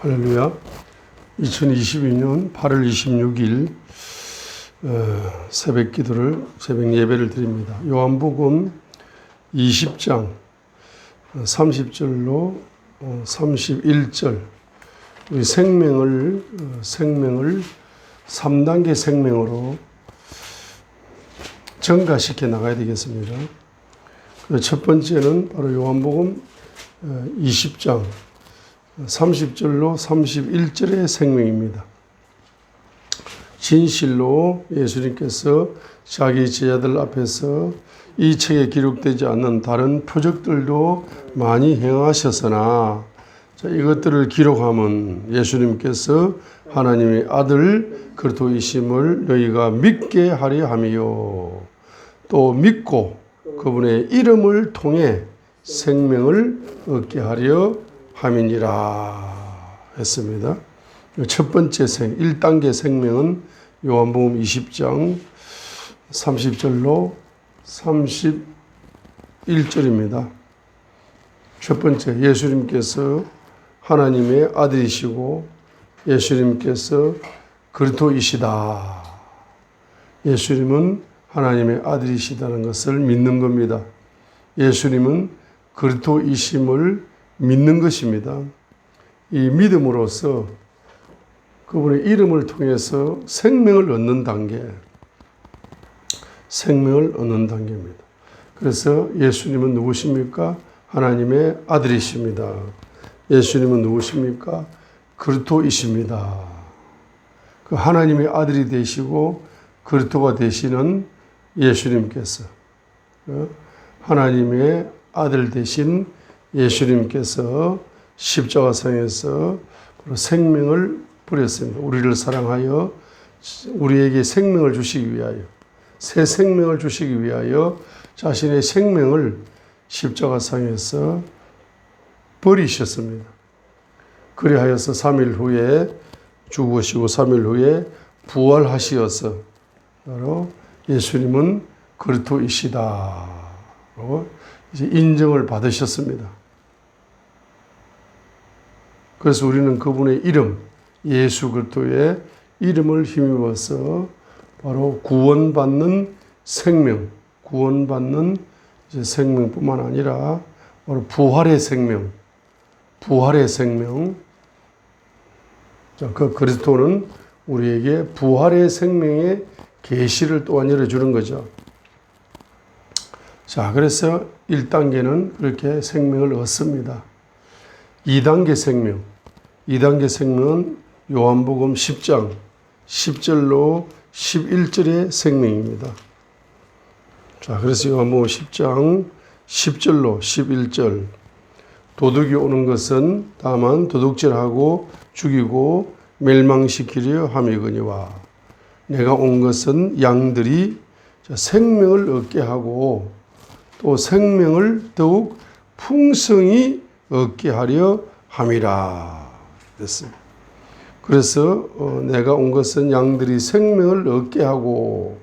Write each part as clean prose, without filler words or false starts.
할렐루야. 2022년 8월 26일 새벽 예배를 드립니다. 요한복음 20장 30절로 31절 우리 생명을 3단계 생명으로 증가시켜 나가야 되겠습니다. 첫 번째는 바로 요한복음 20장 30절로 31절의 생명입니다. 진실로 예수님께서 자기 제자들 앞에서 이 책에 기록되지 않는 다른 표적들도 많이 행하셨으나 이것들을 기록하면 예수님께서 하나님의 아들 그리스도이심을 너희가 믿게 하려 함이요 또 믿고 그분의 이름을 통해 생명을 얻게 하려 함이니라 했습니다. 첫 번째 1단계 생명은 요한복음 20장 30절로 31절입니다. 첫 번째, 예수님께서 하나님의 아들이시고 예수님께서 그리스도이시다. 예수님은 하나님의 아들이시다는 것을 믿는 겁니다. 예수님은 그리스도이심을 믿는 것입니다. 이 믿음으로써 그분의 이름을 통해서 생명을 얻는 단계입니다. 그래서 예수님은 누구십니까? 하나님의 아들이십니다. 예수님은 누구십니까? 그리스도이십니다. 그 하나님의 아들이 되시고 그리스도가 되시는 예수님께서 하나님의 아들 되신 예수님께서 십자가상에서 생명을 뿌렸습니다. 우리를 사랑하여 우리에게 생명을 주시기 위하여, 새 생명을 주시기 위하여 자신의 생명을 십자가상에서 버리셨습니다. 그리하여서 3일 후에 죽으시고 3일 후에 부활하시어서 바로 예수님은 그리스도이시다로 이제 인정을 받으셨습니다. 그래서 우리는 그분의 이름, 예수 그리스도의 이름을 힘입어서 바로 구원받는 생명뿐만 아니라 바로 부활의 생명. 자, 그 그리스도는 우리에게 부활의 생명의 계시를 또한 열어주는 거죠. 자, 그래서 1단계는 그렇게 생명을 얻습니다. 2단계 생명은 요한복음 10장 10절로 11절의 생명입니다. 자, 그래서 요한복음 10장 10절로 11절 도둑이 오는 것은 다만 도둑질하고 죽이고 멸망시키려 함이거니와 내가 온 것은 양들이 생명을 얻게 하고 또 생명을 더욱 풍성히 얻게 하려 함이라 됐습니다. 그래서 내가 온 것은 양들이 생명을 얻게 하고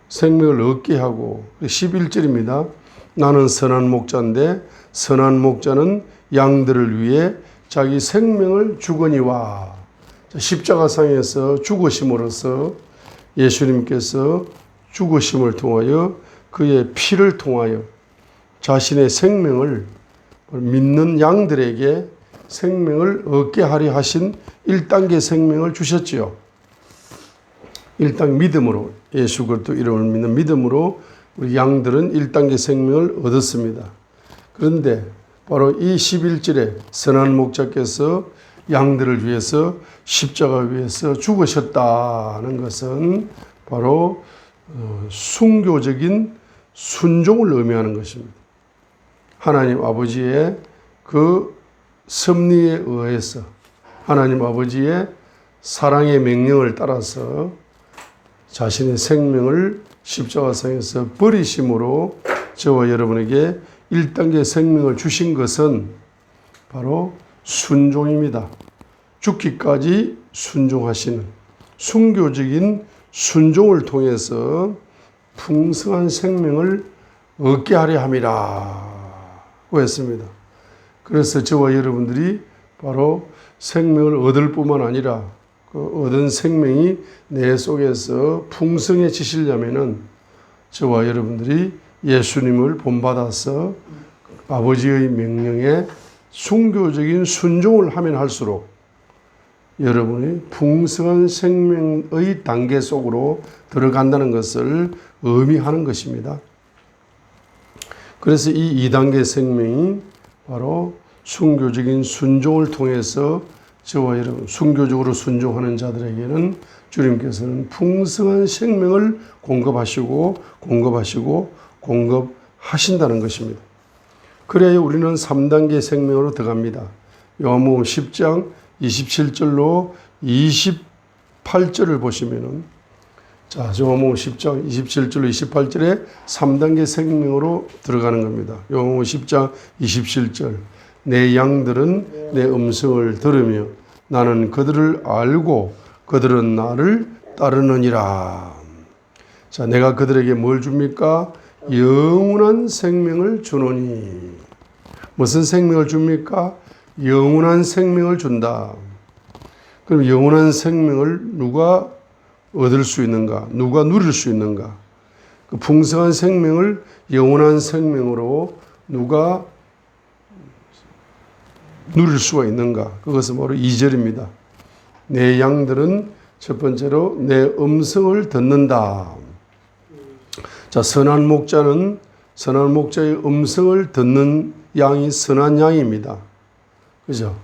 11절입니다. 나는 선한 목자인데 선한 목자는 양들을 위해 자기 생명을 주거니와 십자가상에서 죽으심으로써 예수님께서 죽으심을 통하여 그의 피를 통하여 자신의 생명을 믿는 양들에게 생명을 얻게 하려 하신 1단계 생명을 주셨지요. 1단계 믿음으로 예수 그리스도 이름을 믿는 믿음으로 우리 양들은 1단계 생명을 얻었습니다. 그런데 바로 이 11절에 선한 목자께서 양들을 위해서 십자가 위에서 죽으셨다는 것은 바로 순교적인 순종을 의미하는 것입니다. 하나님 아버지의 그 섭리에 의해서 하나님 아버지의 사랑의 명령을 따라서 자신의 생명을 십자가상에서 버리심으로 저와 여러분에게 1단계 생명을 주신 것은 바로 순종입니다. 죽기까지 순종하시는 순교적인 순종을 통해서 풍성한 생명을 얻게 하려 함이라 고 했습니다. 그래서 저와 여러분들이 바로 생명을 얻을 뿐만 아니라 그 얻은 생명이 내 속에서 풍성해지시려면은 저와 여러분들이 예수님을 본받아서 아버지의 명령에 순교적인 순종을 하면 할수록 여러분이 풍성한 생명의 단계 속으로 들어간다는 것을 의미하는 것입니다. 그래서 이 2단계 생명이 바로 순교적인 순종을 통해서 저와 여러분 순교적으로 순종하는 자들에게는 주님께서는 풍성한 생명을 공급하신다는 것입니다. 그래야 우리는 3단계 생명으로 들어갑니다. 요한복음 10장 27절로 28절을 보시면은 자, 요한복음 10장 27절로 28절에 3단계 생명으로 들어가는 겁니다. 요한복음 10장 27절 내 양들은 내 음성을 들으며 나는 그들을 알고 그들은 나를 따르느니라. 자, 내가 그들에게 뭘 줍니까? 영원한 생명을 주노니. 무슨 생명을 줍니까? 영원한 생명을 준다. 그럼 영원한 생명을 누가 얻을 수 있는가? 누가 누릴 수 있는가? 그 풍성한 생명을 영원한 생명으로 누가 누릴 수가 있는가? 그것은 바로 2절입니다. 내 양들은 첫 번째로 내 음성을 듣는다. 자, 선한 목자의 음성을 듣는 양이 선한 양입니다. 그죠?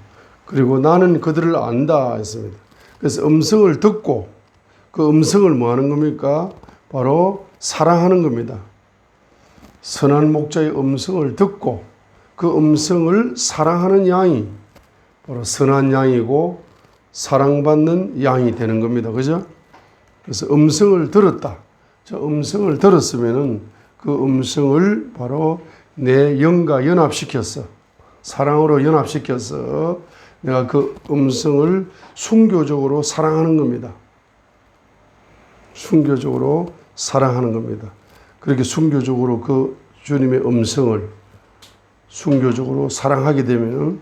그리고 나는 그들을 안다 했습니다. 그래서 음성을 듣고 그 음성을 뭐 하는 겁니까? 바로 사랑하는 겁니다. 선한 목자의 음성을 듣고 그 음성을 사랑하는 양이 바로 선한 양이고 사랑받는 양이 되는 겁니다. 그죠? 그래서 음성을 들었다. 저 음성을 들었으면은 그 음성을 바로 내 영과 연합시켰어. 사랑으로 연합시켜서 내가 그 음성을 순교적으로 사랑하는 겁니다. 순교적으로 사랑하는 겁니다. 그렇게 순교적으로 그 주님의 음성을 순교적으로 사랑하게 되면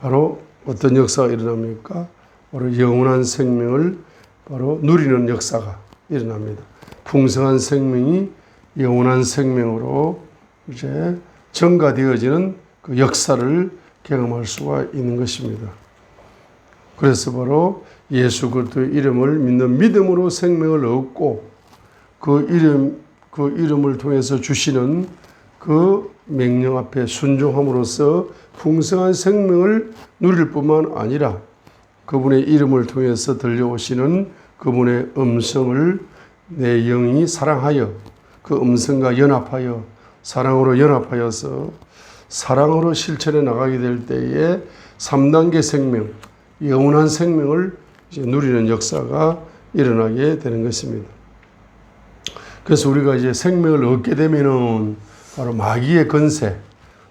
바로 어떤 역사가 일어납니까? 바로 영원한 생명을 바로 누리는 역사가 일어납니다. 풍성한 생명이 영원한 생명으로 이제 전가되어지는 그 역사를 경험할 수가 있는 것입니다. 그래서 바로 예수 그리스도의 이름을 믿는 믿음으로 생명을 얻고 그 이름을 통해서 주시는 그 명령 앞에 순종함으로써 풍성한 생명을 누릴 뿐만 아니라 그분의 이름을 통해서 들려오시는 그분의 음성을 내 영이 사랑하여 그 음성과 연합하여 사랑으로 연합하여서 사랑으로 실천해 나가게 될 때에 3단계 생명, 영원한 생명을 이제 누리는 역사가 일어나게 되는 것입니다. 그래서 우리가 이제 생명을 얻게 되면은 바로 마귀의 건세,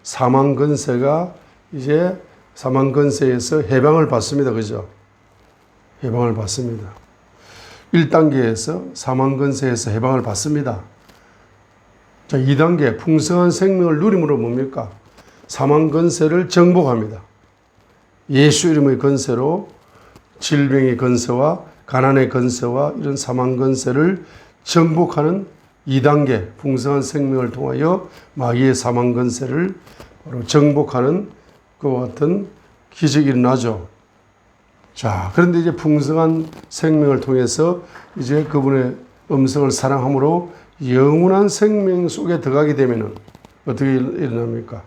사망 건세가 이제 사망 건세에서 해방을 받습니다. 그죠? 해방을 받습니다. 1단계에서 사망 건세에서 해방을 받습니다. 자, 2단계 풍성한 생명을 누림으로 뭡니까? 사망 건세를 정복합니다. 예수 이름의 건세로 질병의 건세와 가난의 건세와 이런 사망 건세를 정복하는 2단계 풍성한 생명을 통하여 마귀의 사망 건세를 바로 정복하는 그와 같은 기적이 일어나죠. 자, 그런데 이제 풍성한 생명을 통해서 이제 그분의 음성을 사랑함으로 영원한 생명 속에 들어가게 되면은 어떻게 일어납니까?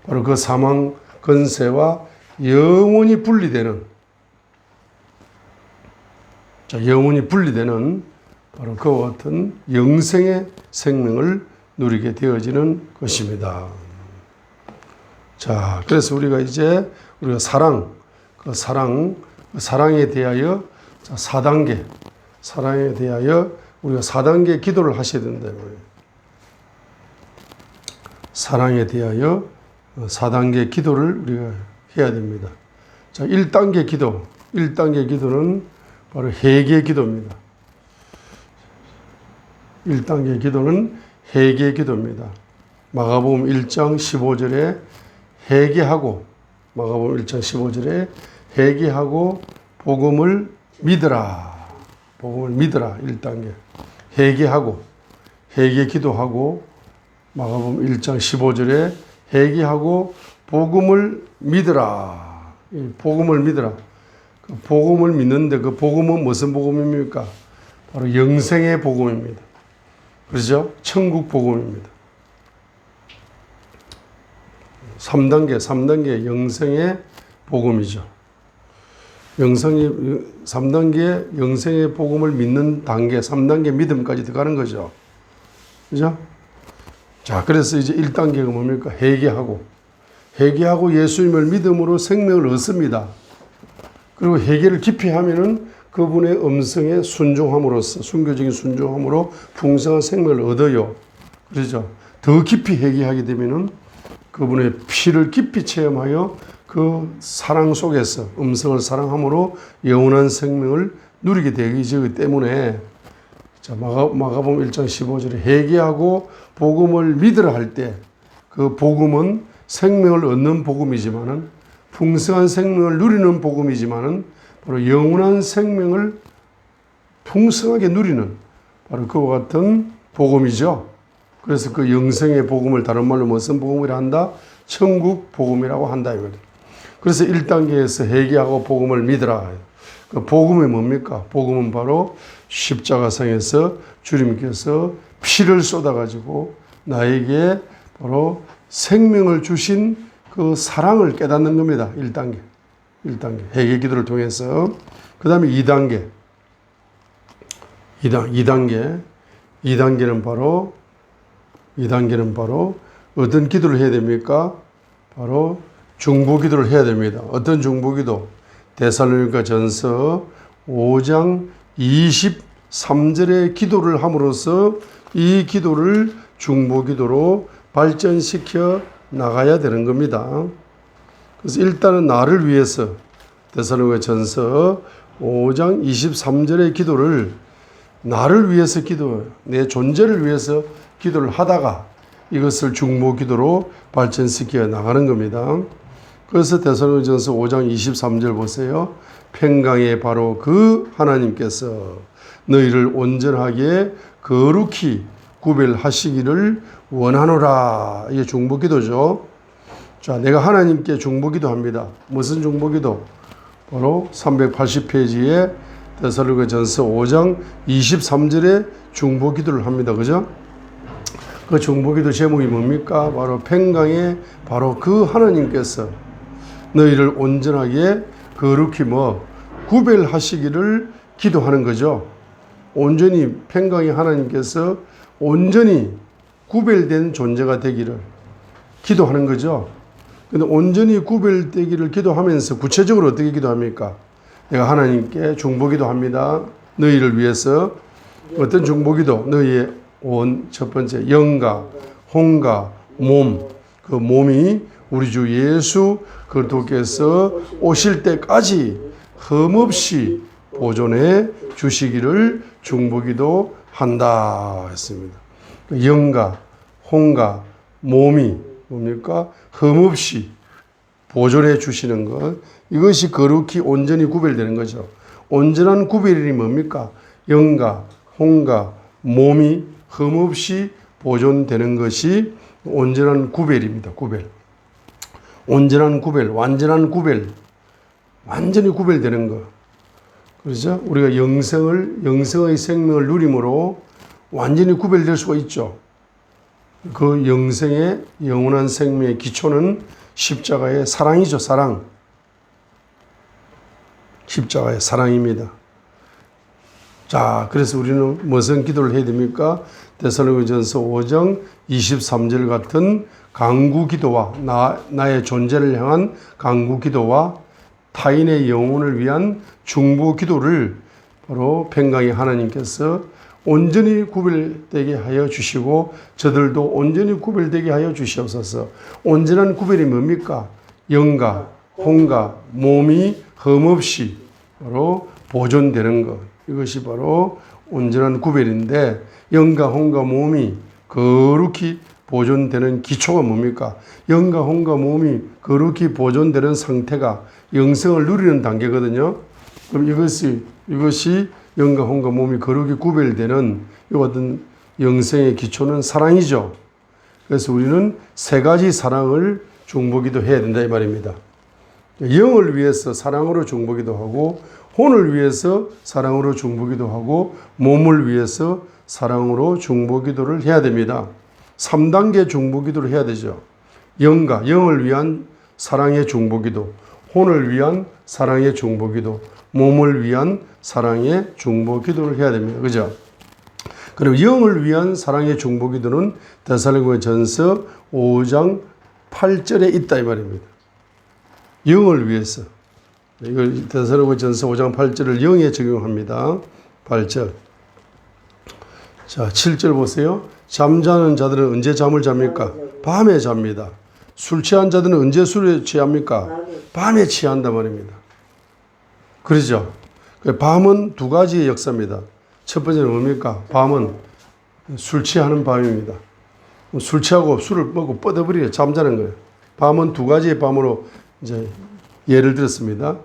바로 그 사망 건세와 영원히 분리되는, 자, 영원히 분리되는 바로 그와 같은 영생의 생명을 누리게 되어지는 것입니다. 자, 그래서 우리가 이제 우리가 사랑에 대하여 4단계, 사랑에 대하여 우리가 4단계 기도를 하셔야 된다. 사랑에 대하여 4단계 기도를 우리가 해야 됩니다. 자, 1단계 기도는 바로 회개 기도입니다. 1단계 기도는 회개 기도입니다. 마가복음 1장 15절에 회개하고 마가복음 1장 15절에 회개하고 복음을 믿으라. 복음을 믿으라. 1단계. 회개하고 회개 기도하고 마가복음 1장 15절에 회개하고 복음을 믿으라. 이 복음을 믿으라. 그 복음을 믿는데 그 복음은 무슨 복음입니까? 바로 영생의 복음입니다. 그렇죠? 천국 복음입니다. 3단계 영생의 복음이죠. 3단계 영생의 복음을 믿는 단계, 3단계 믿음까지 들어가는 거죠. 그죠? 자, 그래서 이제 1단계가 뭡니까? 회개하고 예수님을 믿음으로 생명을 얻습니다. 그리고 회개를 깊이 하면은 그분의 음성에 순종함으로써, 순교적인 순종함으로 풍성한 생명을 얻어요. 그렇죠? 더 깊이 회개하게 되면은 그분의 피를 깊이 체험하여 그 사랑 속에서 음성을 사랑함으로 영원한 생명을 누리게 되기 때문에, 자, 마가복음 1장 15절에 회개하고 복음을 믿으라 할 때 그 복음은 생명을 얻는 복음이지만은, 풍성한 생명을 누리는 복음이지만은, 바로 영원한 생명을 풍성하게 누리는 바로 그와 같은 복음이죠. 그래서 그 영생의 복음을 다른 말로 무슨 복음이라 한다? 천국 복음이라고 한다 이거죠. 그래서 1단계에서 회개하고 복음을 믿으라. 그 복음이 뭡니까? 복음은 바로 십자가상에서 주님께서 피를 쏟아가지고 나에게 바로 생명을 주신 그 사랑을 깨닫는 겁니다. 1단계. 회개 기도를 통해서. 그 다음에 2단계. 2단계는 바로 어떤 기도를 해야 됩니까? 바로 중보 기도를 해야 됩니다. 어떤 중보 기도? 데살로니가 전서 5장 23절의 기도를 함으로써 이 기도를 중보 기도로 발전시켜 나가야 되는 겁니다. 그래서 일단은 나를 위해서 데살로니가 전서 5장 23절의 기도를 나를 위해서 내 존재를 위해서 기도를 하다가 이것을 중보 기도로 발전시켜 나가는 겁니다. 그래서 데살로니가전서 5장 23절 보세요. 평강의 바로 그 하나님께서 너희를 온전하게 거룩히 구별하시기를 원하노라. 이게 중보 기도죠. 자, 내가 하나님께 중보 기도합니다. 무슨 중보 기도? 바로 380페이지에 데살로니가전서 5장 23절에 중보 기도를 합니다. 그죠? 그 중보 기도 제목이 뭡니까? 바로 평강의 바로 그 하나님께서 너희를 온전하게 거룩히 구별하시기를 기도하는 거죠. 온전히 평강의 하나님께서 온전히 구별된 존재가 되기를 기도하는 거죠. 근데 온전히 구별되기를 기도하면서 구체적으로 어떻게 기도합니까? 내가 하나님께 중보 기도합니다. 너희를 위해서 어떤 중보 기도? 너희의 첫 번째 영과 혼과 몸, 그 몸이 우리 주 예수 그리스도께서 오실 때까지 흠없이 보존해 주시기를 중보 기도한다 했습니다. 영과 혼과 몸이 뭡니까? 흠없이 보존해 주시는 것, 이것이 거룩히 온전히 구별되는 거죠. 온전한 구별이 뭡니까? 영과 혼과 몸이 흠없이 보존되는 것이 온전한 구별입니다. 온전한 구별, 완전한 구별, 완전히 구별되는 것. 그렇죠? 우리가 영생의 생명을 누림으로 완전히 구별될 수가 있죠. 그 영생의 영원한 생명의 기초는 십자가의 사랑이죠. 십자가의 사랑입니다. 자, 그래서 우리는 무슨 기도를 해야 됩니까? 데살로니가전서 5장 23절 같은 간구 기도와 나의 존재를 향한 간구 기도와 타인의 영혼을 위한 중보 기도를 바로 평강의 하나님께서 온전히 구별되게 하여 주시고 저들도 온전히 구별되게 하여 주시옵소서. 온전한 구별이 뭡니까? 영과 혼과 몸이 흠없이 바로 보존되는 것. 이것이 바로 온전한 구별인데, 영과 혼과 몸이 거룩히 보존되는 기초가 뭡니까? 영과 혼과 몸이 거룩히 보존되는 상태가 영성을 누리는 단계거든요. 그럼 이것이 영과 혼과 몸이 거룩히 구별되는 이 같은 영성의 기초는 사랑이죠. 그래서 우리는 세 가지 사랑을 중보기도 해야 된다 이 말입니다. 영을 위해서 사랑으로 중보기도 하고, 혼을 위해서 사랑으로 중보기도 하고, 몸을 위해서 사랑으로 중보기도를 해야 됩니다. 3단계 중보기도를 해야 되죠. 영을 위한 사랑의 중보기도, 혼을 위한 사랑의 중보기도, 몸을 위한 사랑의 중보기도를 해야 됩니다. 그죠? 그리고 영을 위한 사랑의 중보기도는 데살로니가전서 5장 8절에 있다 이 말입니다. 영을 위해서. 이걸 데살로니가전서 5장 8절을 영에 적용합니다. 8절. 자, 7절 보세요. 잠자는 자들은 언제 잠을 잡니까? 밤에 잡니다. 술 취한 자들은 언제 술에 취합니까? 밤에 취한단 말입니다. 그러죠? 밤은 두 가지의 역사입니다. 첫 번째는 뭡니까? 밤은 술 취하는 밤입니다. 술 취하고 술을 먹고 뻗어버리게 잠자는 거예요. 밤은 두 가지의 밤으로 이제 예를 들었습니다.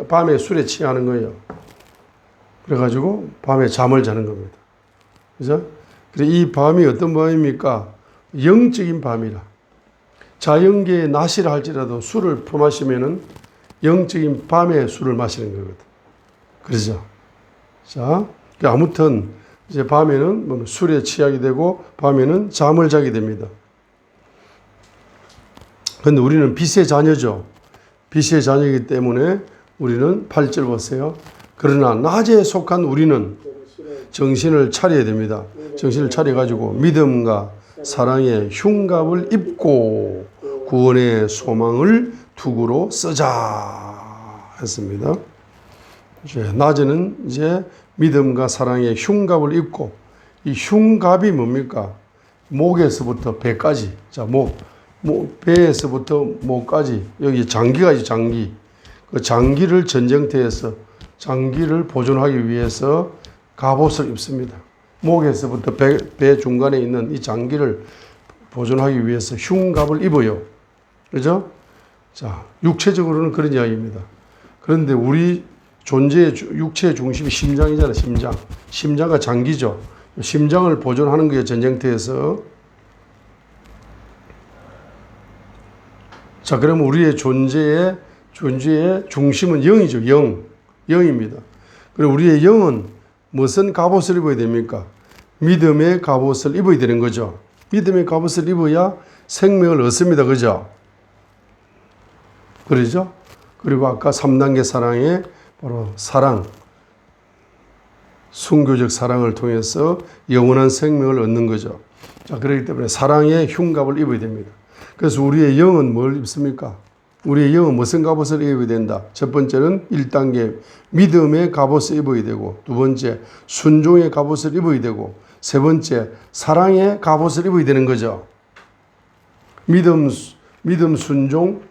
밤에 술에 취하는 거예요. 그래가지고 밤에 잠을 자는 겁니다. 그죠? 그래서 이 밤이 어떤 밤입니까? 영적인 밤이라. 자연계의 낮이라 할지라도 술을 퍼마시면은 영적인 밤에 술을 마시는 거거든. 그러죠? 자, 아무튼 이제 밤에는 뭐 술에 취하게 되고 밤에는 잠을 자게 됩니다. 그런데 우리는 빛의 자녀죠. 빛의 자녀이기 때문에 우리는 8절 보세요. 그러나 낮에 속한 우리는 정신을 차려야 됩니다. 정신을 차려가지고 믿음과 사랑의 흉갑을 입고 구원의 소망을 투구로 쓰자 했습니다. 이제 낮에는 이제 믿음과 사랑의 흉갑을 입고, 이 흉갑이 뭡니까? 목에서부터 배까지. 자, 배에서부터 목까지. 여기 장기가 있죠, 장기. 그 장기를 전쟁터에서 장기를 보존하기 위해서 갑옷을 입습니다. 목에서부터 배 중간에 있는 이 장기를 보존하기 위해서 흉갑을 입어요. 그죠? 자, 육체적으로는 그런 이야기입니다. 그런데 우리 존재의 육체의 중심이 심장이잖아요, 심장. 심장과 장기죠. 심장을 보존하는 거예요, 전쟁터에서. 자, 그러면 우리의 존재의 중심은 영이죠, 영입니다. 그리고 우리의 영은 무슨 갑옷을 입어야 됩니까? 믿음의 갑옷을 입어야 되는 거죠. 믿음의 갑옷을 입어야 생명을 얻습니다. 그죠? 그러죠? 그리고 아까 3단계 사랑의 바로 사랑, 순교적 사랑을 통해서 영원한 생명을 얻는 거죠. 자, 그렇기 때문에 사랑의 흉갑을 입어야 됩니다. 그래서 우리의 영은 뭘 입습니까? 우리의 영은 무슨 갑옷을 입어야 된다? 첫 번째는 1단계 믿음의 갑옷을 입어야 되고, 두 번째 순종의 갑옷을 입어야 되고, 세 번째 사랑의 갑옷을 입어야 되는 거죠. 믿음, 순종,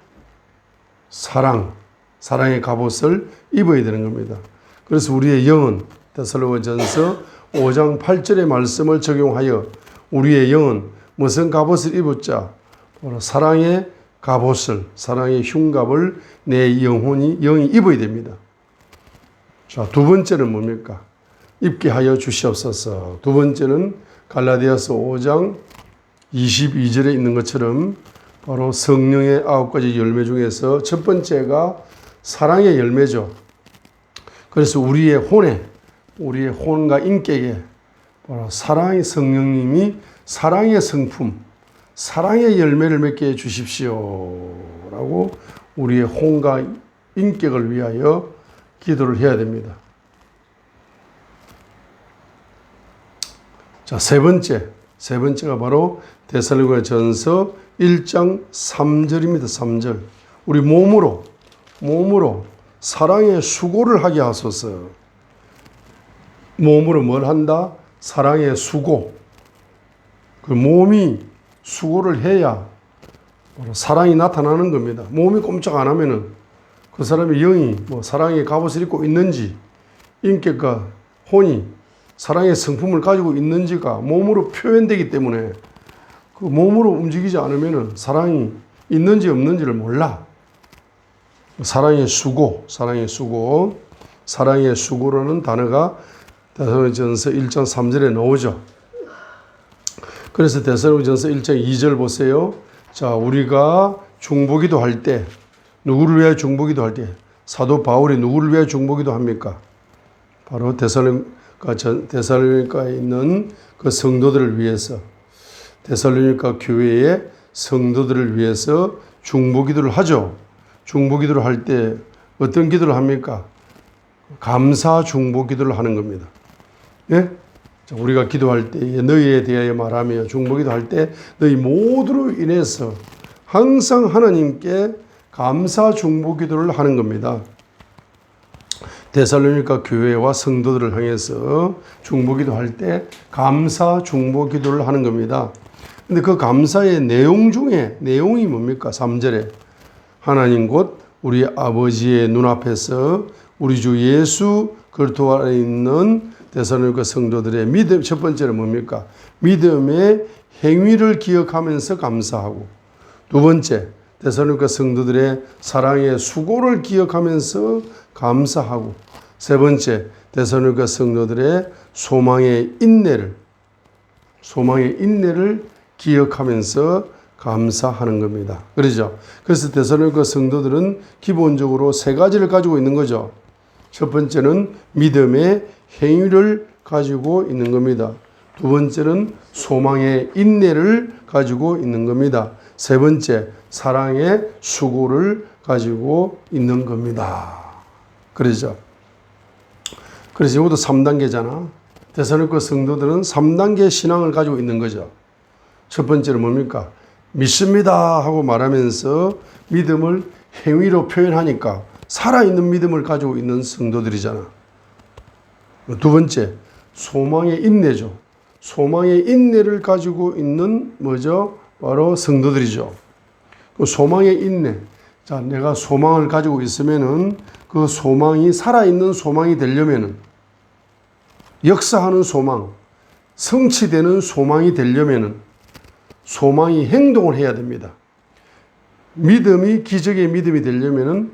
사랑의 갑옷을 입어야 되는 겁니다. 그래서 우리의 영은 데살로니가전서 5장 8절의 말씀을 적용하여 우리의 영은 무슨 갑옷을 입었자? 바로 사랑의 갑옷을, 사랑의 흉갑을 내 영이 입어야 됩니다. 자, 두 번째는 뭡니까? 입게 하여 주시옵소서. 두 번째는 갈라디아서 5장 22절에 있는 것처럼 바로 성령의 9가지 열매 중에서 첫 번째가 사랑의 열매죠. 그래서 우리의 혼과 인격에 바로 사랑의 성령님이 사랑의 성품, 사랑의 열매를 맺게 해 주십시오 라고 우리의 혼과 인격을 위하여 기도를 해야 됩니다. 자, 세 번째가 바로 데살로니가전서 1장 3절입니다. 3절. 우리 몸으로 사랑의 수고를 하게 하소서. 몸으로 뭘 한다? 사랑의 수고. 그 몸이 수고를 해야 사랑이 나타나는 겁니다. 몸이 꼼짝 안 하면은 그 사람의 영이 사랑의 갑옷을 입고 있는지, 인격과 혼이 사랑의 성품을 가지고 있는지가 몸으로 표현되기 때문에 그 몸으로 움직이지 않으면 사랑이 있는지 없는지를 몰라. 사랑의 수고, 사랑의 수고, 사랑의 수고라는 단어가 데살로니가전서 1장 3절에 나오죠. 그래서 데살로니가전서 1장 2절 보세요. 자, 우리가 중보기도 할 때, 누구를 위하여 중보기도 할 때, 사도 바울이 누구를 위하여 중보기도 합니까? 바로 데살로니가에 있는 그 성도들을 위해서, 데살로니가 교회의 성도들을 위해서 중보기도를 하죠. 중보기도를 할 때 어떤 기도를 합니까? 감사 중보기도를 하는 겁니다. 예? 자, 우리가 기도할 때 너희에 대하여 말하며 중보기도할 때 너희 모두로 인해서 항상 하나님께 감사 중보기도를 하는 겁니다. 데살로니가 교회와 성도들을 향해서 중보기도할 때 감사 중보기도를 하는 겁니다. 근데 그 감사의 내용 중에 내용이 뭡니까? 3절에 하나님 곧 우리 아버지의 눈앞에서 우리 주 예수 그리스도 안에 있는 데살로니가 성도들의 믿음, 첫 번째는 뭡니까? 믿음의 행위를 기억하면서 감사하고, 두 번째 데살로니가 성도들의 사랑의 수고를 기억하면서 감사하고, 세 번째 데살로니가 성도들의 소망의 인내를 기억하면서 감사하는 겁니다. 그렇죠? 그래서 데살로니가 성도들은 기본적으로 세 가지를 가지고 있는 거죠. 첫 번째는 믿음의 행위를 가지고 있는 겁니다. 두 번째는 소망의 인내를 가지고 있는 겁니다. 세 번째, 사랑의 수고를 가지고 있는 겁니다. 그렇죠? 그래서 이것도 3단계잖아. 데살로니가 성도들은 3단계 신앙을 가지고 있는 거죠. 첫 번째는 뭡니까? 믿습니다 하고 말하면서 믿음을 행위로 표현하니까 살아있는 믿음을 가지고 있는 성도들이잖아. 두 번째, 소망의 인내죠. 소망의 인내를 가지고 있는 뭐죠? 바로 성도들이죠. 그 소망의 인내. 자, 내가 소망을 가지고 있으면은 그 소망이 살아있는 소망이 되려면은 역사하는 소망, 성취되는 소망이 되려면은 소망이 행동을 해야 됩니다. 믿음이 기적의 믿음이 되려면은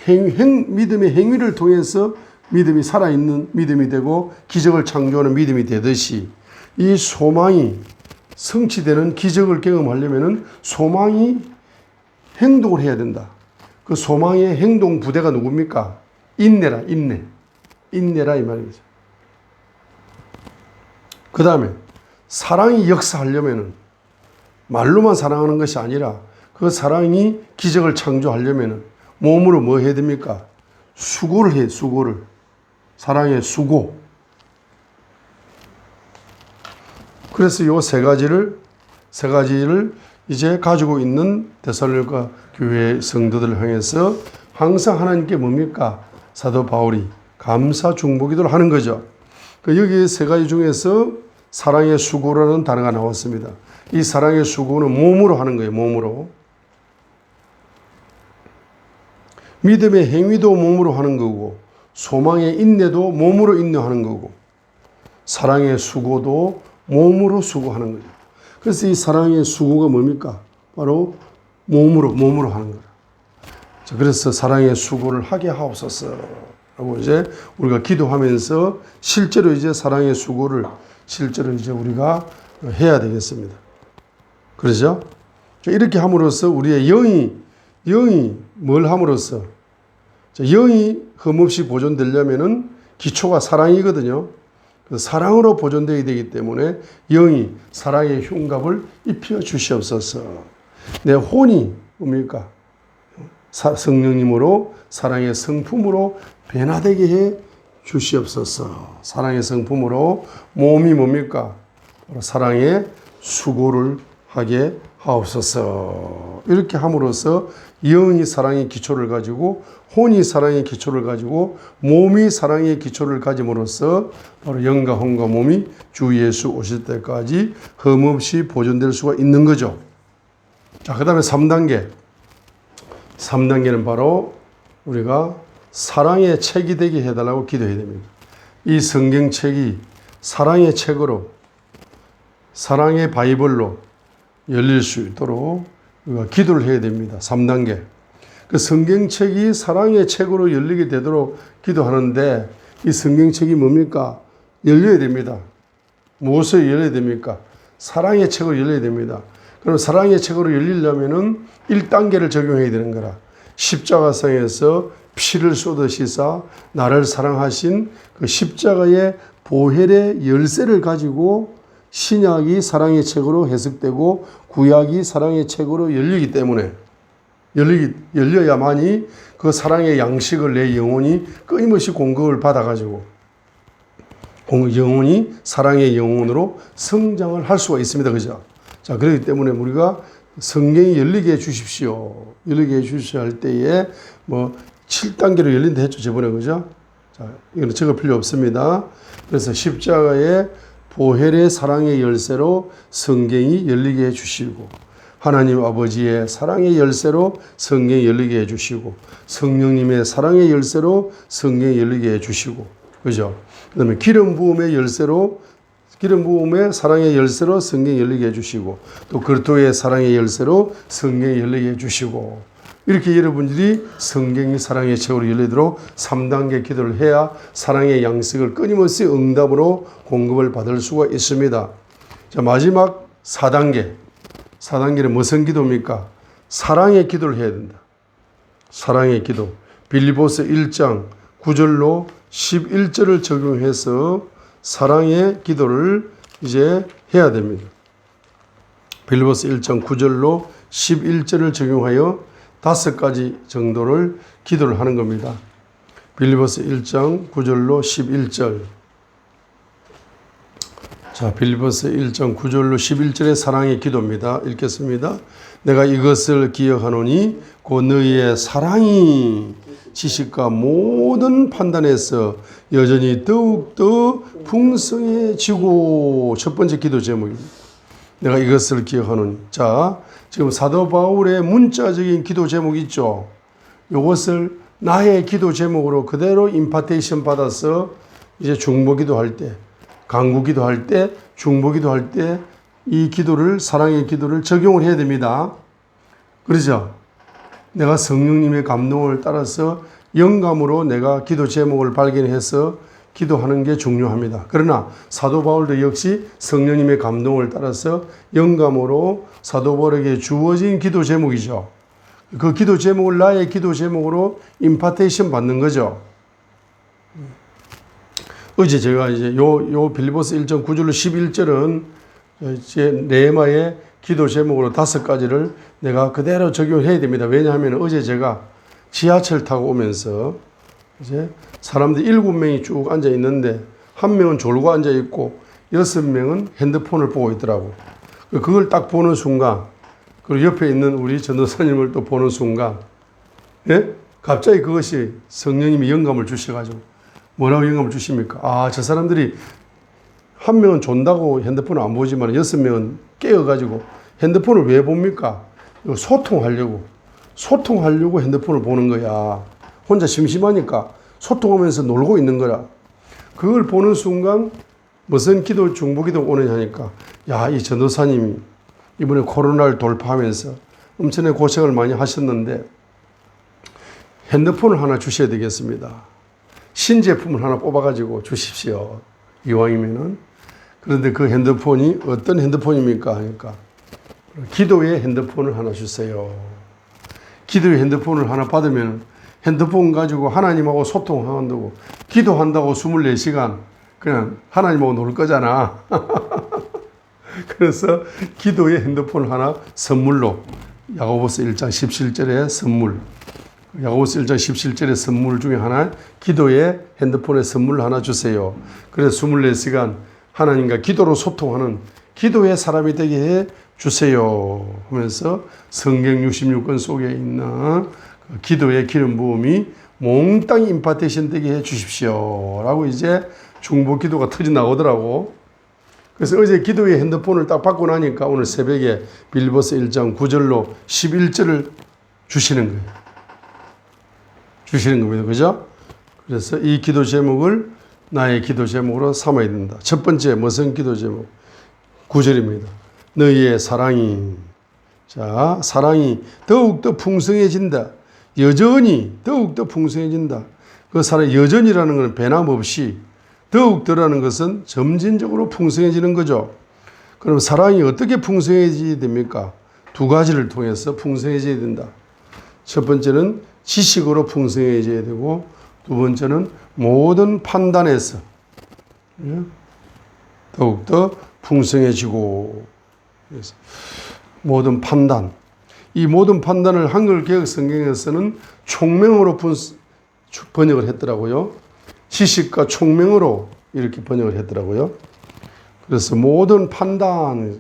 믿음의 행위를 통해서 믿음이 살아있는 믿음이 되고 기적을 창조하는 믿음이 되듯이 이 소망이 성취되는 기적을 경험하려면은 소망이 행동을 해야 된다. 그 소망의 행동 부대가 누굽니까? 인내라, 인내. 인내라 이 말이죠. 그 다음에 사랑이 역사하려면은 말로만 사랑하는 것이 아니라 그 사랑이 기적을 창조하려면은 몸으로 뭐 해야 됩니까? 수고를 해, 수고를. 사랑의 수고. 그래서 요 세 가지를 이제 가지고 있는 데살로니가 교회 성도들을 향해서 항상 하나님께 뭡니까? 사도 바울이 감사 중보기도를 하는 거죠. 여기 세 가지 중에서 사랑의 수고라는 단어가 나왔습니다. 이 사랑의 수고는 몸으로 하는 거예요. 몸으로. 믿음의 행위도 몸으로 하는 거고 소망의 인내도 몸으로 인내하는 거고 사랑의 수고도 몸으로 수고하는 거죠. 그래서 이 사랑의 수고가 뭡니까? 바로 몸으로 하는 거예요. 그래서 사랑의 수고를 하게 하옵소서 라고 이제 우리가 기도하면서 실제로 이제 사랑의 수고를 실제로 이제 우리가 해야 되겠습니다. 그렇죠? 이렇게 함으로써 우리의 영이 뭘 함으로써 영이 흠없이 보존되려면은 기초가 사랑이거든요. 사랑으로 보존되어야 되기 때문에 영이 사랑의 흉갑을 입혀 주시옵소서. 내 혼이 뭡니까? 성령님으로 사랑의 성품으로 변화되게 해 주시옵소서. 사랑의 성품으로 몸이 뭡니까? 사랑의 수고를 하게 하옵소서. 이렇게 함으로써 영이 사랑의 기초를 가지고 혼이 사랑의 기초를 가지고 몸이 사랑의 기초를 가짐으로써 바로 영과 혼과 몸이 주 예수 오실 때까지 흠없이 보존될 수가 있는 거죠. 자, 그 다음에 3단계. 3단계는 바로 우리가 사랑의 책이 되게 해달라고 기도해야 됩니다. 이 성경책이 사랑의 책으로, 사랑의 바이블로 열릴 수 있도록 우리가 기도를 해야 됩니다. 3단계. 그 성경책이 사랑의 책으로 열리게 되도록 기도하는데, 이 성경책이 뭡니까? 열려야 됩니다. 무엇을 열려야 됩니까? 사랑의 책으로 열려야 됩니다. 그럼 사랑의 책으로 열리려면은 1단계를 적용해야 되는 거라. 십자가상에서 피를 쏟으시사 나를 사랑하신 그 십자가의 보혈의 열쇠를 가지고 신약이 사랑의 책으로 해석되고 구약이 사랑의 책으로 열리기 때문에 열려야만이 그 사랑의 양식을 내 영혼이 끊임없이 공급을 받아가지고 영혼이 사랑의 영혼으로 성장을 할 수가 있습니다. 그죠? 자, 그렇기 때문에 우리가 성경이 열리게 해 주십시오. 열리게 해 주십시오 할 때에 뭐 7단계로 열린다 했죠. 저번에. 그죠? 자, 이거는 적을 필요 없습니다. 그래서 십자가의 보혈의 사랑의 열쇠로 성경이 열리게 해 주시고, 하나님 아버지의 사랑의 열쇠로 성경이 열리게 해 주시고, 성령님의 사랑의 열쇠로 성경이 열리게 해 주시고, 그죠? 그 다음에 기름 부음의 열쇠로, 기름 부음의 사랑의 열쇠로 성경이 열리게 해 주시고, 또 그리스도의 사랑의 열쇠로 성경이 열리게 해 주시고, 이렇게 여러분들이 성경이 사랑의 책으로 열리도록 3단계 기도를 해야 사랑의 양식을 끊임없이 응답으로 공급을 받을 수가 있습니다. 자, 마지막 4단계. 4단계는 무슨 기도입니까? 사랑의 기도를 해야 된다. 사랑의 기도. 빌립보서 1장 9절로 11절을 적용해서 사랑의 기도를 이제 해야 됩니다. 빌립보서 1장 9절로 11절을 적용하여 5가지 정도를 기도를 하는 겁니다. 빌립보서 1장 9절로 11절. 자, 빌립보서 1장 9절로 11절의 사랑의 기도입니다. 읽겠습니다. 내가 이것을 기억하노니 곧 너희의 사랑이 지식과 모든 판단에서 여전히 더욱더 풍성해지고. 첫 번째 기도 제목입니다. 내가 이것을 기억하노니. 자, 지금 사도 바울의 문자적인 기도 제목이 있죠. 이것을 나의 기도 제목으로 그대로 임파테이션 받아서 이제 중보기도 할 때, 간구기도 할 때, 중보기도 할 때 이 기도를, 사랑의 기도를 적용을 해야 됩니다. 그러죠? 내가 성령님의 감동을 따라서 영감으로 내가 기도 제목을 발견해서 기도하는 게 중요합니다. 그러나 사도 바울도 역시 성령님의 감동을 따라서 영감으로 사도 바울에게 주어진 기도 제목이죠. 그 기도 제목을 나의 기도 제목으로 임파테이션 받는 거죠. 어제 제가 이제 요 빌립보서 1장 9절로 11절은 이제 네마의 기도 제목으로 5가지를 내가 그대로 적용해야 됩니다. 왜냐하면 어제 제가 지하철 타고 오면서 이제 사람들 7명이 쭉 앉아 있는데 1명은 졸고 앉아 있고 6명은 핸드폰을 보고 있더라고. 그걸 딱 보는 순간, 그리고 옆에 있는 우리 전도사님을 또 보는 순간, 예? 갑자기 그것이 성령님이 영감을 주셔가지고, 뭐라고 영감을 주십니까? 아, 저 사람들이 1명은 존다고 핸드폰을 안 보지만 6명은 깨어가지고 핸드폰을 왜 봅니까? 소통하려고 핸드폰을 보는 거야. 혼자 심심하니까 소통하면서 놀고 있는 거라. 그걸 보는 순간 무슨 기도, 중보기도 오느냐 하니까, 야, 이 전도사님이 이번에 코로나를 돌파하면서 엄청나게 고생을 많이 하셨는데 핸드폰을 하나 주셔야 되겠습니다. 신제품을 하나 뽑아가지고 주십시오. 이왕이면은. 그런데 그 핸드폰이 어떤 핸드폰입니까? 하니까 기도의 핸드폰을 하나 주세요. 기도의 핸드폰을 하나 받으면 핸드폰 가지고 하나님하고 소통한다고, 기도한다고 24시간 그냥 하나님하고 놀 거잖아. 그래서 기도의 핸드폰 하나 선물로, 야고보서 1장 17절의 선물, 야고보서 1장 17절의 선물 중에 하나, 기도의 핸드폰의 선물 하나 주세요. 그래서 24시간 하나님과 기도로 소통하는 기도의 사람이 되게 해 주세요 하면서 성경 66권 속에 있는 기도의 기름 부음이 몽땅 임파테이션 되게 해 주십시오 라고 이제 중보 기도가 터져 나오더라고. 그래서 어제 기도의 핸드폰을 딱 받고 나니까 오늘 새벽에 빌립보서 1장 9절로 11절을 주시는 거예요. 주시는 겁니다. 그죠? 그래서 이 기도 제목을 나의 기도 제목으로 삼아야 된다. 첫 번째 무슨 기도 제목? 9절입니다. 너희의 사랑이, 자, 사랑이 더욱더 풍성해진다. 여전히 더욱더 풍성해진다. 그 사랑, 여전이라는 것은 변함없이, 더욱더라는 것은 점진적으로 풍성해지는 거죠. 그럼 사랑이 어떻게 풍성해져야 됩니까? 두 가지를 통해서 풍성해져야 된다. 첫 번째는 지식으로 풍성해져야 되고, 두 번째는 모든 판단에서 더욱더 풍성해지고, 그래서 모든 판단, 이 모든 판단을 한글 개역 성경에서는 총명으로 번역을 했더라고요. 지식과 총명으로 이렇게 번역을 했더라고요. 그래서 모든 판단,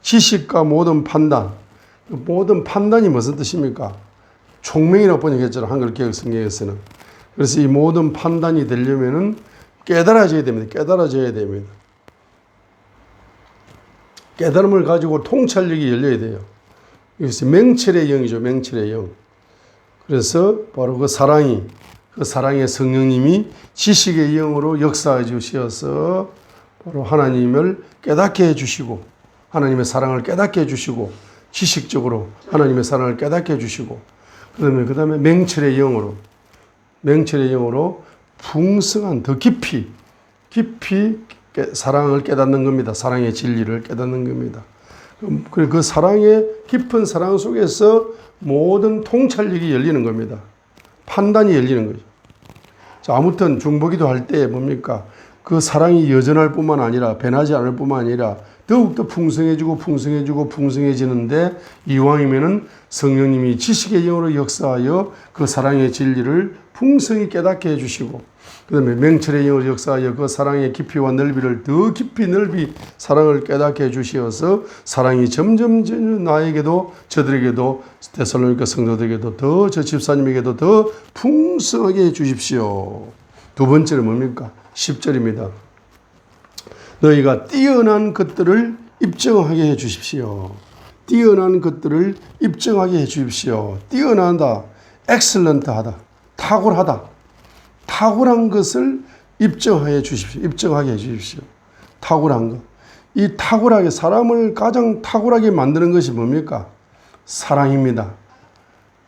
지식과 모든 판단, 모든 판단이 무슨 뜻입니까? 총명이라고 번역했잖아요. 한글 개역 성경에서는. 그래서 이 모든 판단이 되려면은 깨달아져야 됩니다. 깨달아져야 됩니다. 깨달음을 가지고 통찰력이 열려야 돼요. 이것이 맹철의 영이죠. 맹철의 영. 그래서 바로 그 사랑의 성령님이 지식의 영으로 역사해 주셔서 바로 하나님을 깨닫게 해주시고, 하나님의 사랑을 깨닫게 해주시고, 지식적으로 하나님의 사랑을 깨닫게 해주시고, 그 다음에 맹철의 영으로 풍성한, 더 깊이 사랑을 깨닫는 겁니다. 사랑의 진리를 깨닫는 겁니다. 그 사랑의 깊은 사랑 속에서 모든 통찰력이 열리는 겁니다. 판단이 열리는 거죠. 자, 아무튼 중보기도 할 때 뭡니까? 그 사랑이 여전할 뿐만 아니라, 변하지 않을 뿐만 아니라 더욱더 풍성해지는데, 이왕이면은 성령님이 지식의 영으로 역사하여 그 사랑의 진리를 풍성히 깨닫게 해주시고, 그 다음에 맹철의 영으로 역사하여 그 사랑의 깊이와 넓이를 더 깊이 넓이 사랑을 깨닫게 해주시어서 사랑이 점점 나에게도, 저들에게도, 데살로니가 성도들에게도 더, 저 집사님에게도 더 풍성하게 해주십시오. 두 번째는 뭡니까? 10절입니다. 너희가 뛰어난 것들을 입증하게 해주십시오. 뛰어난 것들을 입증하게 해주십시오. 뛰어난다, 엑셀런트하다, 탁월하다, 탁월한 것을 입증하게 해주십시오. 입증하게 해주십시오. 탁월한 것. 이 탁월하게, 사람을 가장 탁월하게 만드는 것이 뭡니까? 사랑입니다.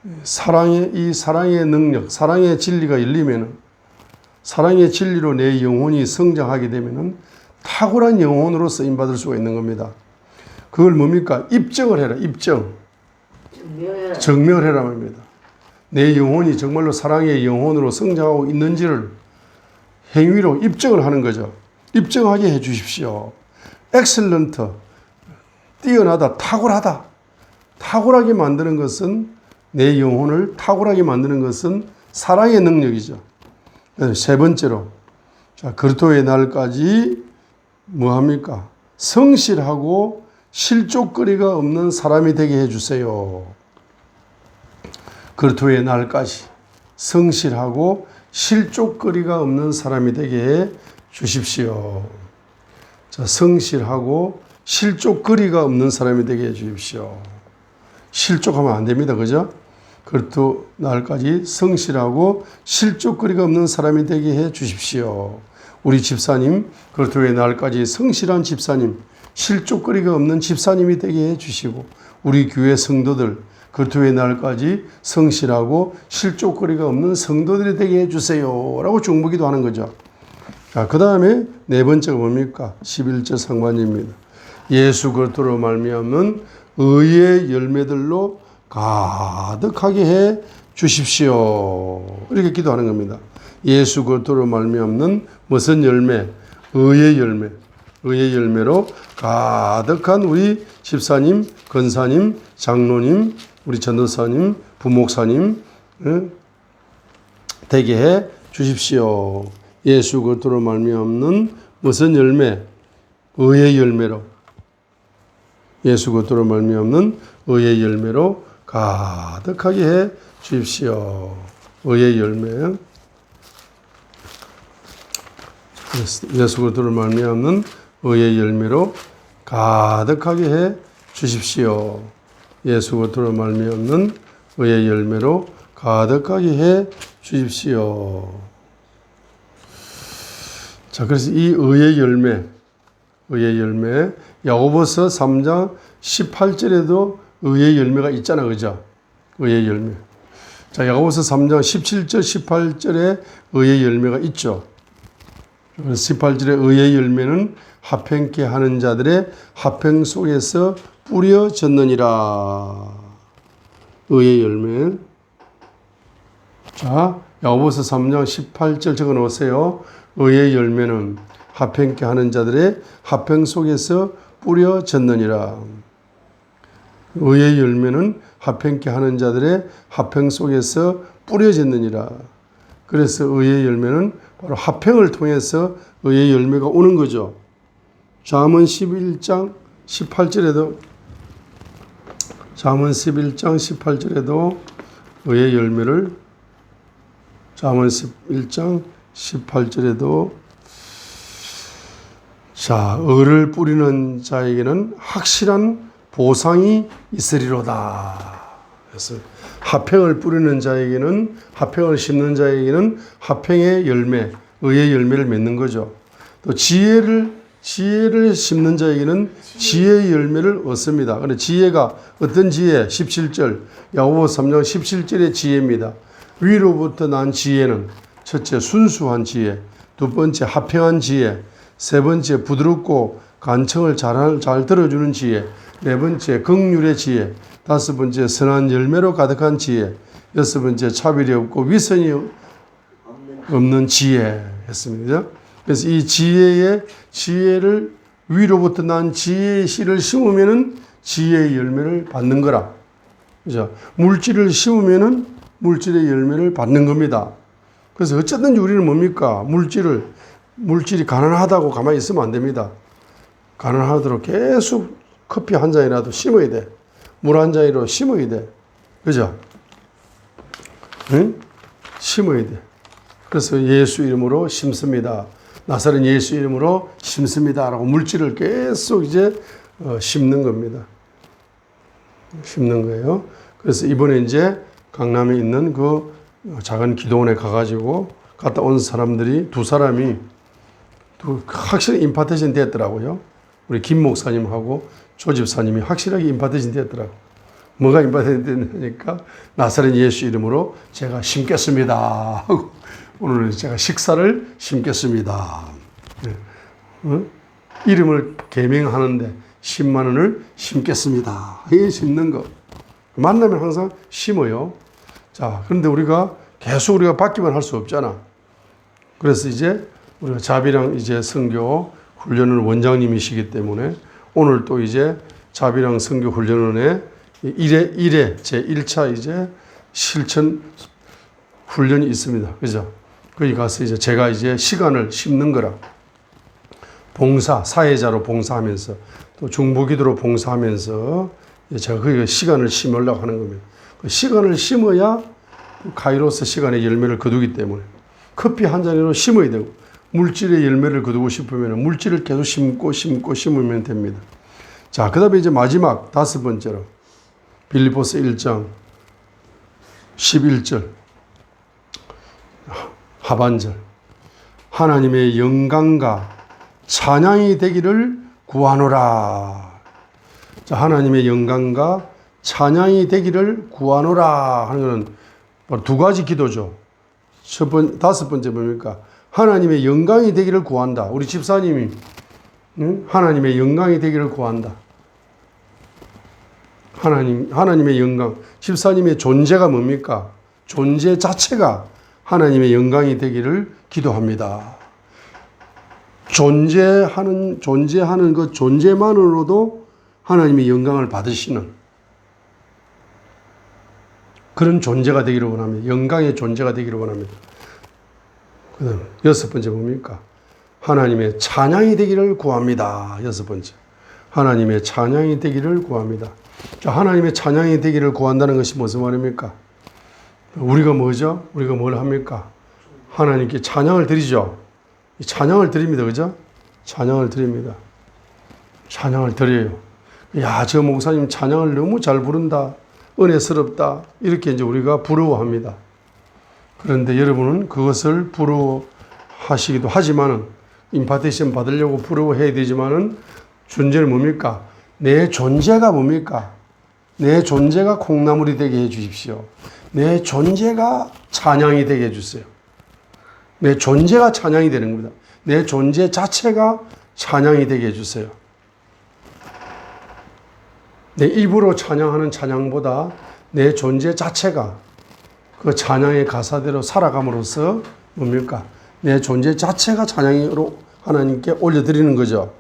이 사랑의 능력, 사랑의 진리가 열리면은, 사랑의 진리로 내 영혼이 성장하게 되면은 탁월한 영혼으로 쓰임받을 수가 있는 겁니다. 그걸 뭡니까? 입증을 해라. 입증. 증명해라 말입니다. 내 영혼이 정말로 사랑의 영혼으로 성장하고 있는지를 행위로 입증을 하는 거죠. 입증하게 해 주십시오. 엑셀런트, 뛰어나다, 탁월하다. 탁월하게 만드는 것은, 내 영혼을 탁월하게 만드는 것은 사랑의 능력이죠. 세 번째로, 자, 그리스도의 날까지 뭐합니까? 성실하고 실족거리가 없는 사람이 되게 해주세요. 그리스도의 날까지 성실하고 실족거리가 없는 사람이 되게 해 주십시오. 자, 성실하고 실족거리가 없는 사람이 되게 해 주십시오. 실족하면 안 됩니다. 그죠? 그리스도 날까지 성실하고 실족거리가 없는 사람이 되게 해 주십시오. 우리 집사님, 그리스도의 날까지 성실한 집사님, 실족거리가 없는 집사님이 되게 해 주시고, 우리 교회 성도들, 그리스도의 날까지 성실하고 실족거리가 없는 성도들이 되게 해 주세요. 라고 중보기도 하는 거죠. 자, 그 다음에 네 번째가 뭡니까? 11절 상반입니다. 예수 그리스도로 말미암는 의의 열매들로 가득하게 해 주십시오. 이렇게 기도하는 겁니다. 예수 그리스도로 말미암는 무슨 열매? 의의 열매. 의의 열매로 가득한 우리 집사님, 권사님, 장로님, 우리 전도사님, 부목사님 되게 해 주십시오. 예수 그리스도로 말미암는 무슨 열매? 의의 열매로. 예수 그리스도로 말미암는 의의 열매로 가득하게 해 주십시오. 의의 열매. 예수 그리스도로 말미암는 의의 열매로 가득하게 해 주십시오. 예수 그리스도로 말미암는 의의 열매로 가득하게 해 주십시오. 자, 그래서 이 의의 열매, 야고보서 3장 18절에도 의의 열매가 있잖아, 그죠? 의의 열매. 자, 야고보서 3장 17절, 18절에 의의 열매가 있죠. 그래서 18절에 의의 열매는 합행케 하는 자들의 합행 속에서 뿌려졌느니라. 의의 열매. 자, 야고보서 3장 18절 적어 놓으세요. 의의 열매는 합행케 하는 자들의 합행 속에서 뿌려졌느니라. 의의 열매는 합행케 하는 자들의 합행 속에서 뿌려졌느니라. 그래서 의의 열매는 바로 합행을 통해서 의의 열매가 오는 거죠. 잠언 11장 18절에도 의의 열매를 잠언 11장 18절에도 자, 의를 뿌리는 자에게는 확실한 보상이 있으리로다. 그래서 합행을 뿌리는 자에게는, 합행을 심는 자에게는 합행의 열매, 의의 열매를 맺는 거죠. 또 지혜를 심는 자에게는 지혜의 열매를 얻습니다. 그런데 지혜가 어떤 지혜? 17절, 야고보서 3장 17절의 지혜입니다. 위로부터 난 지혜는 첫째 순수한 지혜, 두 번째 합행한 지혜, 세 번째 부드럽고 간청을 잘 들어주는 지혜, 네 번째 긍휼의 지혜, 다섯 번째 선한 열매로 가득한 지혜, 여섯 번째 차별이 없고 위선이 없는 지혜였습니다. 그래서 이 지혜를 위로부터 난 지혜의 씨를 심으면은 지혜의 열매를 받는 거라. 그죠? 물질을 심으면은 물질의 열매를 받는 겁니다. 그래서 어쨌든지 우리는 뭡니까? 물질이 가난하다고 가만히 있으면 안 됩니다. 가난하도록 계속 커피 한 잔이라도 심어야 돼. 물 한 잔이라도 심어야 돼. 그죠? 응? 심어야 돼. 그래서 예수 이름으로 심습니다. 나사렛 예수 이름으로 심습니다. 라고 물질을 계속 이제 심는 겁니다. 심는 거예요. 그래서 이번에 이제 강남에 있는 그 작은 기도원에 가가지고 갔다 온 사람들이 두 사람이 확실히 임파테이션 됐더라고요. 우리 김 목사님하고 조 집사님이 확실하게 임파테이션 됐더라고요. 뭐가 임파테이션 됐냐니까 나사렛 예수 이름으로 제가 심겠습니다 하고 오늘 제가 식사를 심겠습니다. 이름을 개명하는데 10만 원을 심겠습니다. 이게 심는 거. 만나면 항상 심어요. 자, 그런데 계속 우리가 받기만 할 수 없잖아. 그래서 이제 우리가 자비랑 이제 선교 훈련을 원장님이시기 때문에 오늘 또 이제 자비랑 선교 훈련원에 1회 제 1차 이제 실천 훈련이 있습니다. 그죠? 거기 가서 이제 제가 이제 시간을 심는 거라. 사회자로 봉사하면서 또 중보기도로 봉사하면서 제가 거기 시간을 심으려고 하는 겁니다. 그 시간을 심어야 카이로스 시간의 열매를 거두기 때문에 커피 한 잔으로 심어야 되고 물질의 열매를 거두고 싶으면 물질을 계속 심으면 됩니다. 자, 그 다음에 이제 마지막 다섯 번째로 빌립보서 1장 11절 하반절 하나님의 영광과 찬양이 되기를 구하노라. 자, 하나님의 영광과 찬양이 되기를 구하노라 하는 것은 바로 두 가지 기도죠. 다섯 번째 뭡니까? 하나님의 영광이 되기를 구한다. 우리 집사님이 하나님의 영광이 되기를 구한다. 하나님의 영광. 집사님의 존재가 뭡니까? 존재 자체가 하나님의 영광이 되기를 기도합니다. 존재하는 그 존재만으로도 하나님의 영광을 받으시는 그런 존재가 되기를 원합니다. 영광의 존재가 되기를 원합니다. 그 다음 여섯 번째 뭡니까? 하나님의 찬양이 되기를 구합니다. 여섯 번째. 하나님의 찬양이 되기를 구합니다. 자, 하나님의 찬양이 되기를 구한다는 것이 무슨 말입니까? 우리가 뭐죠? 우리가 뭘 합니까? 하나님께 찬양을 드리죠. 찬양을 드립니다. 그죠? 찬양을 드립니다. 찬양을 드려요. 야, 저 목사님 찬양을 너무 잘 부른다. 은혜스럽다. 이렇게 이제 우리가 부러워합니다. 그런데 여러분은 그것을 부러워하시기도 하지만은 임파테이션 받으려고 부러워해야 되지만은 존재는 뭡니까? 내 존재가 뭡니까? 내 존재가 콩나물이 되게 해 주십시오. 내 존재가 찬양이 되게 해 주세요. 내 존재가 찬양이 되는 겁니다. 내 존재 자체가 찬양이 되게 해 주세요. 내 입으로 찬양하는 찬양보다 내 존재 자체가 그 찬양의 가사대로 살아감으로써 뭡니까? 내 존재 자체가 찬양으로 하나님께 올려드리는 거죠.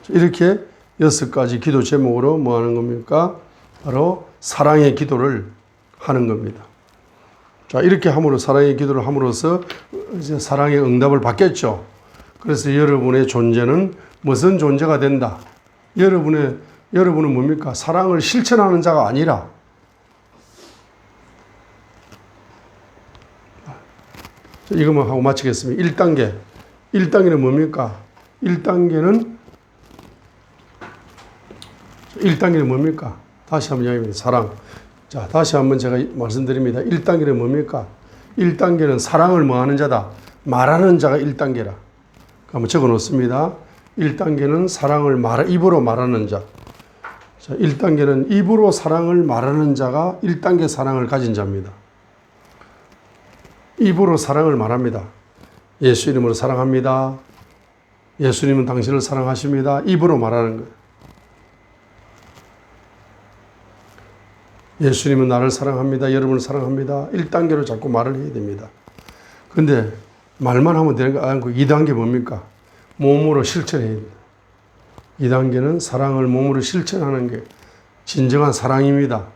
이렇게 6가지 기도 제목으로 뭐 하는 겁니까? 바로 사랑의 기도를 하는 겁니다. 자, 이렇게 함으로 사랑의 기도를 함으로써 이제 사랑의 응답을 받겠죠. 그래서 여러분의 존재는 무슨 존재가 된다? 여러분은 뭡니까? 사랑을 실천하는 자가 아니라 이것만 하고 마치겠습니다. 1단계. 1단계는 뭡니까? 1단계는 뭡니까? 다시 한번 이야기합니다. 사랑. 자, 다시 한번 제가 말씀드립니다. 1단계는 뭡니까? 1단계는 사랑을 뭐 하는 자다? 말하는 자가 1단계라. 한번 적어 놓습니다. 1단계는 사랑을 입으로 말하는 자. 자, 1단계는 입으로 사랑을 말하는 자가 1단계 사랑을 가진 자입니다. 입으로 사랑을 말합니다. 예수 이름으로 사랑합니다. 예수님은 당신을 사랑하십니다. 입으로 말하는 거예요. 예수님은 나를 사랑합니다. 여러분을 사랑합니다. 1단계로 자꾸 말을 해야 됩니다. 근데 말만 하면 되는 거 아니고 2단계 뭡니까? 몸으로 실천해야 됩니다. 2단계는 사랑을 몸으로 실천하는 게 진정한 사랑입니다.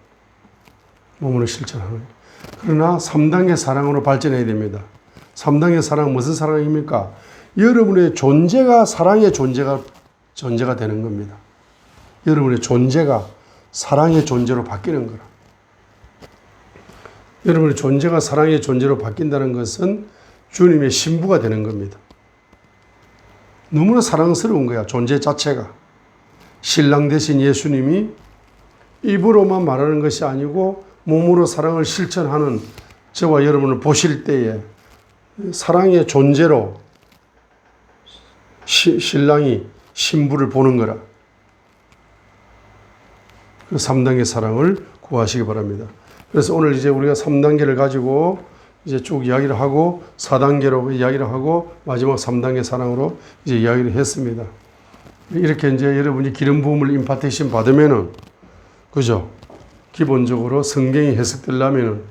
몸으로 실천하는 게. 그러나 3단계 사랑으로 발전해야 됩니다. 3단계 사랑은 무슨 사랑입니까? 여러분의 존재가 사랑의 존재가 되는 겁니다. 여러분의 존재가 사랑의 존재로 바뀌는 거라. 여러분의 존재가 사랑의 존재로 바뀐다는 것은 주님의 신부가 되는 겁니다. 너무나 사랑스러운 거야, 존재 자체가. 신랑 되신 예수님이 입으로만 말하는 것이 아니고 몸으로 사랑을 실천하는 저와 여러분을 보실 때에 사랑의 존재로 신랑이 신부를 보는 거라. 그 3단계 사랑을 구하시기 바랍니다. 그래서 오늘 이제 우리가 3단계를 가지고 이제 쭉 이야기를 하고 4단계로 이야기를 하고 마지막 3단계 사랑으로 이제 이야기를 했습니다. 이렇게 이제 여러분이 기름 부음을 임파테이션 받으면은 그죠? 기본적으로 성경이 해석되려면은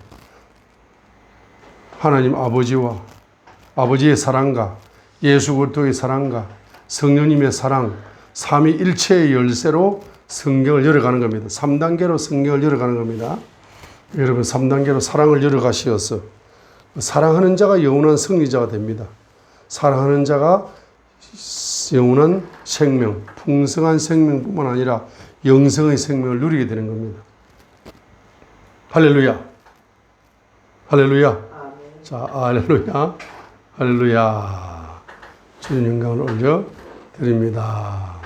하나님 아버지와 아버지의 사랑과 예수 그리스도의 사랑과 성령님의 사랑, 삼위일체의 열쇠로 성경을 열어가는 겁니다. 3단계로 성경을 열어가는 겁니다. 여러분 3단계로 사랑을 열어가시어서 사랑하는 자가 영원한 승리자가 됩니다. 사랑하는 자가 영원한 생명, 풍성한 생명뿐만 아니라 영생의 생명을 누리게 되는 겁니다. 할렐루야. 할렐루야. 아멘. 자, 할렐루야. 할렐루야. 주님 영광을 올려 드립니다.